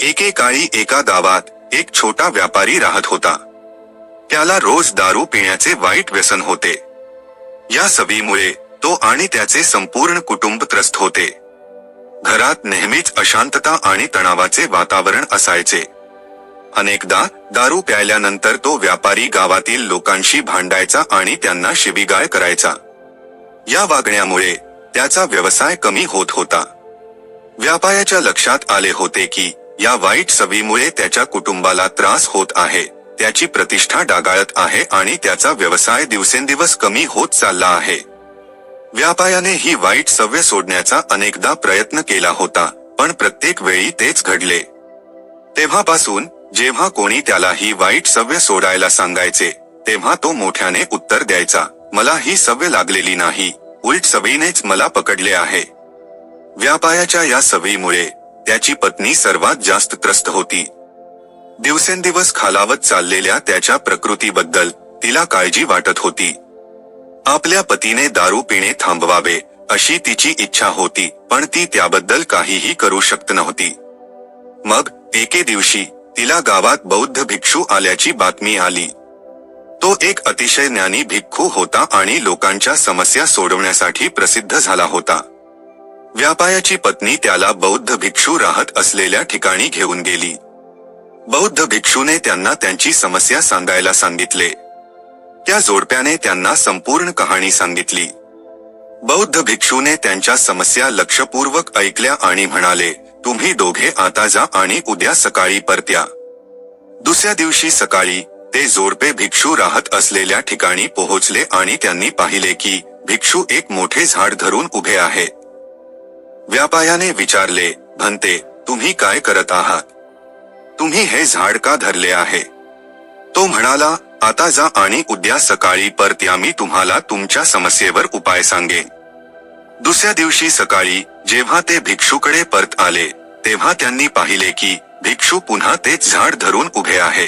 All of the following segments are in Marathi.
एकेकाळी एका गावात एक छोटा व्यापारी राहत होता. त्याला रोज दारू पिण्याचे वाईट व्यसन होते. या सवयीमुळे तो आणि त्याचे संपूर्ण कुटुंब त्रस्त होते. घरात नेहमीच अशांतता आणि तणावाचे वातावरण असायचे. अनेकदा दारू प्यायल्यानंतर तो व्यापारी गावातील लोकांशी भांडायचा आणि त्यांना शिवीगाळ करायचा. या वागण्यामुळे त्याचा व्यवसाय कमी होत होता. व्यापाऱ्याच्या लक्षात आले होते की या वाईट सवयीमुळे त्याच्या कुटुंबाला त्रास होत आहे, त्याची प्रतिष्ठा डागाळत आहे आणि त्याचा व्यवसाय दिवसेंदिवस कमी होत चालला आहे. व्यापाऱ्याने ही वाईट सवय सोडण्याचा अनेकदा प्रयत्न केला होता, पण प्रत्येक वेळी तेच घडले. तेव्हापासून जेव्हा कोणी त्याला ही वाईट सवय सोडायला सांगायचे, तेव्हा तो मोठ्याने उत्तर द्यायचा, मला ही सवय लागलेली नाही, उलट सवयीनेच मला पकडले आहे. व्यापाऱ्याच्या या सवयीमुळे त्याची पत्नी सर्वात जास्त त्रस्त होती. दिवसेंदिवस खालावत चाललेल्या त्याच्या प्रकृतीबद्दल तिला काळजी वाटत होती. आपल्या पतीने दारू पिणे थांबवावे अशी तिची इच्छा होती, पण ती त्याबद्दल काहीही करू शकत नव्हती. मग एके दिवशी तिला गावात बौद्ध भिक्षू आल्याची बातमी आली. तो एक अतिशय ज्ञानी भिक्खू होता आणि लोकांच्या समस्या सोडवण्यासाठी प्रसिद्ध झाला होता. व्यापाऱ्याची पत्नी त्याला बौद्ध भिक्षू राहत असलेल्या ठिकाणी घेऊन गेली. बौद्ध भिक्षूने त्यांना त्यांची समस्या सांगायला सांगितले. त्या जोडप्याने त्यांना संपूर्ण कहाणी सांगितली. बौद्ध भिक्षूने त्यांच्या समस्या लक्षपूर्वक ऐकल्या आणि म्हणाले, तुम्ही दोघे आता जा आणि उद्या सकाळी परत या. दुसऱ्या दिवशी सकाळी ते जोडपे भिक्षू राहत असलेल्या ठिकाणी पोहोचले आणि त्यांनी पाहिले की भिक्षू एक मोठे झाड धरून उभे आहे. व्यापाऱ्याने विचारले, भंते, तुम्ही काय करत आहात? तुम्ही हे झाड का धरले आहे? तो म्हणाला, आता जा आणि उद्या सकाळी परत या, मी तुम्हाला तुमच्या समस्येवर उपाय सांगेन. दुसऱ्या दिवशी सकाळी जेव्हा ते भिक्षूकडे परत आले, तेव्हा त्यांनी पाहिले की भिक्षू पुन्हा तेच झाड धरून उभे आहे.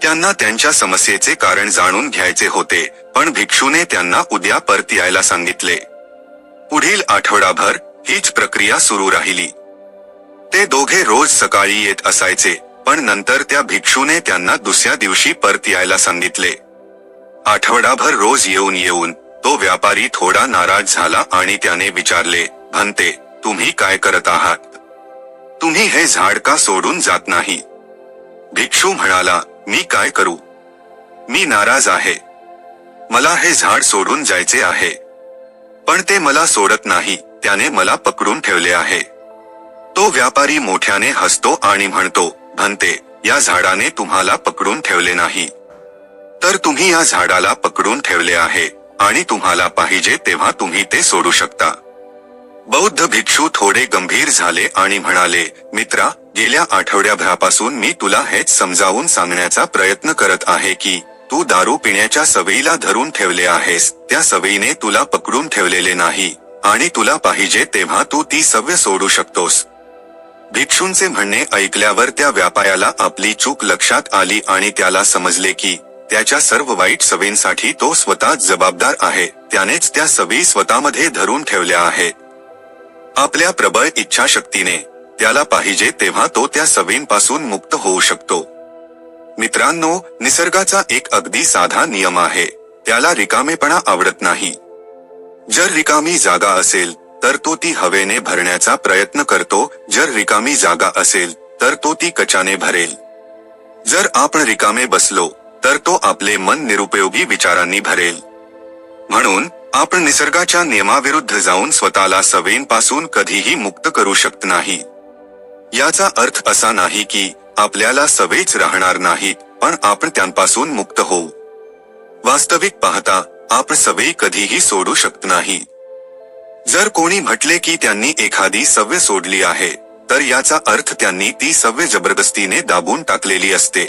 त्यांना त्यांच्या समस्येचे कारण जाणून घ्यायचे होते, पण भिक्षूने त्यांना उद्या परत यायला सांगितले. पुढील आठवडाभर हीच प्रक्रिया सुरू राहिली. ते दोघे रोज सकाळी येत असायचे, पण नंतर त्या भिक्षूने त्यांना दुसऱ्या दिवशी परत यायला सांगितले. आठवडाभर रोज येऊन येऊन तो व्यापारी थोडा नाराज झाला आणि त्याने विचारले, भंते, तुम्ही काय करत आहात? तुम्ही हे झाड का सोडून जात नाही? भिक्षू म्हणाला, मी काय करू? मी नाराज आहे. मला हे झाड सोडून जायचे आहे, पण ते मला सोडत नाही, त्याने मला पकडून ठेवले आहे. तो व्यापारी मोठ्याने हसतो आणि म्हणतो, भंते, या झाडाने तुम्हाला पकडून ठेवले नाही, तर तुम्ही या झाडाला पकडून ठेवले आहे आणि तुम्हाला पाहिजे तेव्हा तुम्ही ते सोडू शकता. बौद्ध भिक्षू थोडे गंभीर झाले आणि म्हणाले, मित्रा, गेल्या आठवड्याभरापासून मी तुला हेच समजावून सांगण्याचा प्रयत्न करत आहे की तू दारू पिण्याच्या सवयीला धरून ठेवले आहेस, त्या सवयीने तुला पकडून ठेवलेले नाही आणि तुला पाहिजे तेव्हा तू ती सवय सोडू शकतोस. भिक्षूंचे म्हणणे ऐकल्यावर त्या व्यापाऱ्याला आपली चूक लक्षात आली आणि त्याला समजले की त्याच्या सर्व वाईट सवयींसाठी तो स्वतःच जबाबदार आहे, त्यानेच त्या सवयी स्वतःमध्ये धरून ठेवल्या आहेत. आपल्या प्रबळ इच्छाशक्तीने त्याला पाहिजे तेव्हा तो त्या सवयींपासून मुक्त होऊ शकतो. मित्रांनो, निसर्गाचा एक अगदी साधा नियम आहे, त्याला रिकामेपणा आवडत नाही. जर रिकामी जागा असेल तर तो ती हवेने भरण्याचा प्रयत्न करतो, जर रिकामी जागा असेल तर तो ती कचाने भरेल. जर आपण रिकामे बसलो तर तो आपले मन निरुपयोगी विचारांनी भरेल. म्हणून आपण निसर्गाच्या नियमाविरुद्ध जाऊन स्वतःला सवयींपासून कधीही मुक्त करू शकत नाही. याचा अर्थ असा नाही की आपल्याला सवयीच राहणार नाहीत, पण आपण त्यांपासून मुक्त होऊ. वास्तविक पाहता आपण सवयी कधीही सोडू शकत नाही. जर कोणी म्हटले की त्यांनी एखादी सवय सोडली आहे, तर याचा अर्थ त्यांनी ती सवय जबरदस्तीने दाबून टाकलेली असते.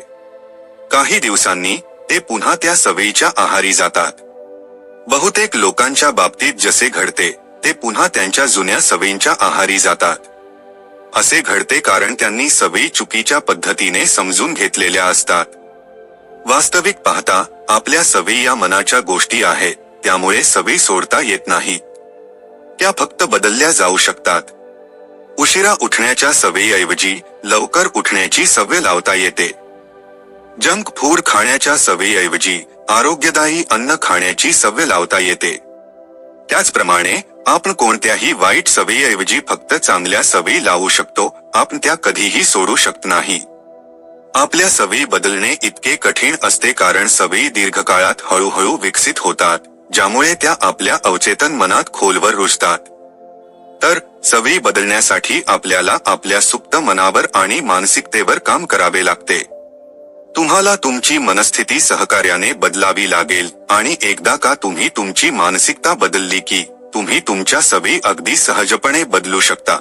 काही दिवसांनी ते पुन्हा त्या सवयीच्या आहारी जातात. बहुतेक लोकांच्या बाबतीत जसे घडते ते पुन्हा त्यांच्या जुन्या सवयींच्या आहारी जातात. असे घडते कारण त्यांनी सवयी चुकीच्या पद्धतीने समजून घेतलेल्या असतात. वास्तविक पाहता आपल्या सवयी या मनाच्या गोष्टी आहेत, त्यामुळे सवयी सोडता येत नाहीत. त्या फक्त बदलल्या जाऊ शकतात. उशिरा उठण्याच्या सवयीऐवजी लवकर उठण्याची सवय लावता येते. जंक फूड खाण्याच्या सवयीऐवजी आरोग्यदायी अन्न खाण्याची सवय लावता येते. त्याचप्रमाणे आपण कोणत्याही वाईट सवयीऐवजी फक्त चांगल्या सवयी लावू शकतो, आपण त्या कधीही सोडू शकत नाही. आपल्या सवयी बदलणे इतके कठीण असते कारण सवयी दीर्घकाळात हळूहळू विकसित होतात, ज्यामुळे त्या आपल्या अवचेतन मनात खोलवर रुजतात. तर सवयी बदलण्यासाठी आपल्याला आपल्या सुप्त मनावर आणि मानसिकतेवर काम करावे लागते. तुम्हाला तुमची मनस्थिती सहकार्याने बदलावी लागेल आणि एकदा का तुम्ही तुमची मानसिकता बदलली की तुम्ही तुमच्या सवयी अगदी सहजपणे बदलू शकता.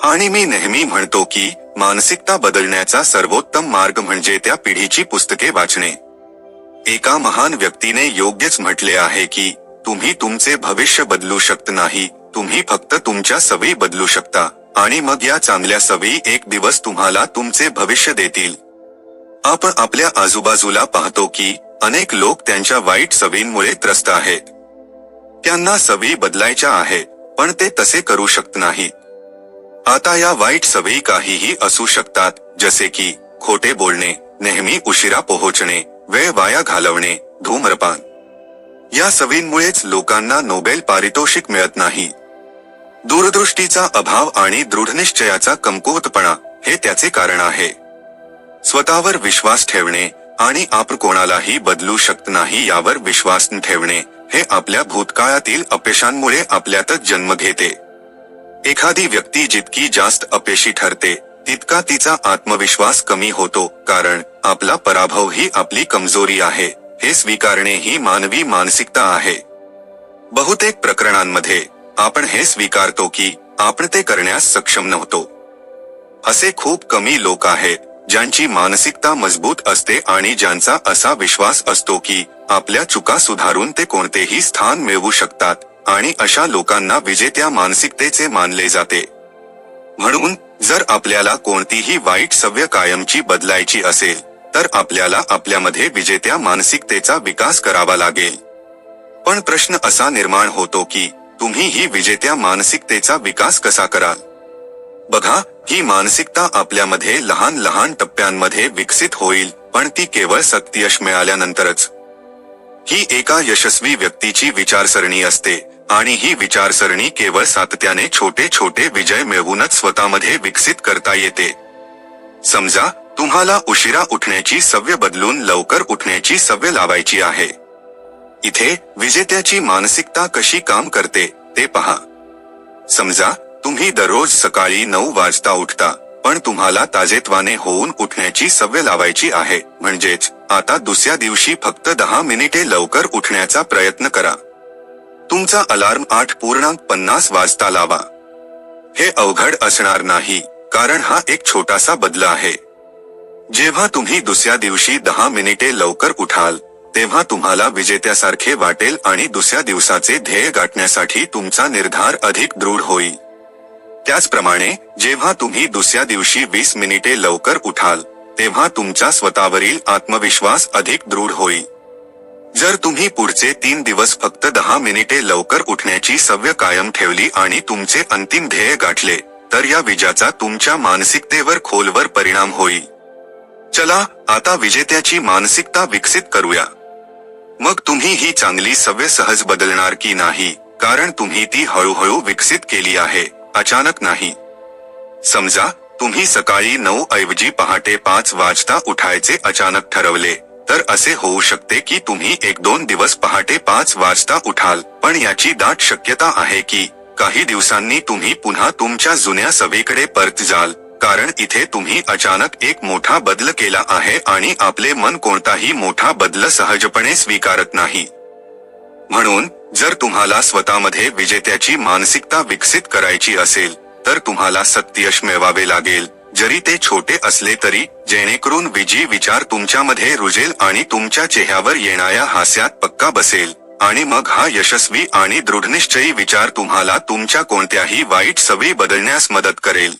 आणि मी नेहमी म्हणतो की मानसिकता बदलण्याचा सर्वोत्तम मार्ग म्हणजे त्या पिढीची पुस्तके वाचणे. एका महान व्यक्तीने योग्यच म्हटले आहे की तुम्ही तुमचे भविष्य बदलू शकत नाही, तुम्ही फक्त तुमच्या सवयी बदलू शकता आणि मग या चांगल्या सवयी एक दिवस तुम्हाला तुमचे भविष्य देतील. आपण आपल्या आजूबाजूला पाहतो की अनेक लोक त्यांच्या वाईट सवयींमुळे त्रस्त आहेत. त्यांना सवयी बदलायच्या आहेत, पण ते तसे करू शकत नाहीत. आता या वाईट सवयी काहीही असू शकतात, जसे की खोटे बोलणे, नेहमी उशिरा पोहोचणे, वेळ वाया घालवणे, धूम्रपान. या सवयींमुळेच लोकांना नोबेल पारितोषिक मिळत नाही. दूरदृष्टीचा अभाव आणि दृढनिश्चयाचा कमकुवतपणा हे त्याचे कारण आहे. स्वतःवर विश्वास ठेवणे आणि आपण कोणालाही बदलू शकत नाही यावर विश्वास न ठेवणे हे आपल्या भूतकाळातील अपयशांमुळे आपल्यातच जन्म घेते. एखादी व्यक्ती जितकी जास्त अपयशी ठरते तितका तिचा आत्मविश्वास कमी होतो, कारण आपला पराभव ही आपली कमजोरी आहे हे स्वीकारणे ही मानवी मानसिकता आहे. बहुतेक प्रकरणांमध्ये आपण हे स्वीकारतो की आपण ते करण्यास सक्षम नव्हतो. असे खूप कमी लोक आहेत ज्यांची मानसिकता मजबूत असते आणि ज्यांचा असा विश्वास असतो की आपल्या चुका सुधारून ते कोणतेही स्थान मिळवू शकतात, आणि अशा लोकांना विजेत्या मानसिकतेचे मानले जाते. म्हणून जर आपल्याला कोणतीही वाईट सवय कायमची बदलायची असेल तर आपल्याला आपल्यामध्ये विजेत्या मानसिकतेचा विकास करावा लागेल. पण प्रश्न असा निर्माण होतो की तुम्ही ही विजेत्या मानसिकतेचा विकास कसा कराल? बघा, ही मानसिकता आपल्यामध्ये लहान लहान टप्प्यांमध्ये विकसित होईल, पण ती केवळ सत्य मिळाल्यानंतरच. ही एका यशस्वी व्यक्तीची विचारसरणी असते आणि ही विचारसरणी केवळ सातत्याने छोटे छोटे विजय मिळवूनच स्वतःमध्ये विकसित करता येते. समजा तुम्हाला उशिरा उठण्याची सवय बदलून लवकर उठण्याची सवय लावायची आहे. इथे विजेत्याची मानसिकता कशी काम करते ते पहा. समजा तुम्ही दररोज सकाळी 9 वाजता उठता, पण तुम्हाला ताजेतवाने होऊन उठण्याची सवय लावायची आहे, म्हणजेच आता दुसऱ्या दिवशी फक्त 10 मिनिटे लवकर उठण्याचा प्रयत्न करा. तुमचा अलार्म 8:50 वाजता लावा. हे अवघड असणार नाही, कारण हा एक छोटासा बदल आहे. जेव्हा तुम्ही दुसऱ्या दिवशी 10 मिनिटे लवकर उठाल तेव्हा तुम्हाला विजेत्यासारखे वाटेल आणि दुसऱ्या दिवसाचे ध्येय गाठण्यासाठी तुमचा निर्धार अधिक दृढ होईल. त्याचप्रमाणे जेव्हा तुम्ही दुसऱ्या दिवशी 20 मिनिटे लवकर उठाल तेव्हा तुमचा स्वतःवरील आत्मविश्वास अधिक दृढ होईल. जर तुम्ही पुढचे 3 दिवस फक्त 10 मिनिटे लवकर उठण्याची सवय कायम ठेवली आणि तुमचे अंतिम ध्येय गाठले तर या विजयाचा तुमच्या मानसिकतेवर खोलवर परिणाम होईल. चला आता विजेत्याची मानसिकता विकसित करूया. मग तुम्ही ही चांगली सवय सहज बदलणार की नाही, कारण तुम्ही ती हळूहळू विकसित केली आहे, अचानक नाही. समजा तुम्ही सकाळी 9 ऐवजी पहाटे 5 वाजता उठायचे अचानक ठरवले, तर असे होऊ शकते की तुम्ही 1-2 दिवस पहाटे 5 वाजता उठाल, पण याची दाट शक्यता आहे की काही दिवसांनी तुम्ही पुन्हा तुमच्या जुन्या सवयीकडे परत जाल, कारण इथे तुम्ही अचानक एक मोठा बदल केला आहे आणि आपले मन कोणताही मोठा बदल सहजपणे स्वीकारत नाही. म्हणून जर तुम्हाला स्वतःमध्ये विजेत्याची मानसिकता विकसित करायची असेल तर तुम्हाला सत्यश मिळवावे लागेल, जरी ते छोटे असले तरी, जेणेकरून विजयी विचार तुमच्यामध्ये रुजेल आणि तुमच्या चेहऱ्यावर येणाऱ्या हास्यात पक्का बसेल, आणि मग हा यशस्वी आणि दृढनिश्चयी विचार तुम्हाला तुमच्या कोणत्याही वाईट सवयी बदलण्यास मदत करेल.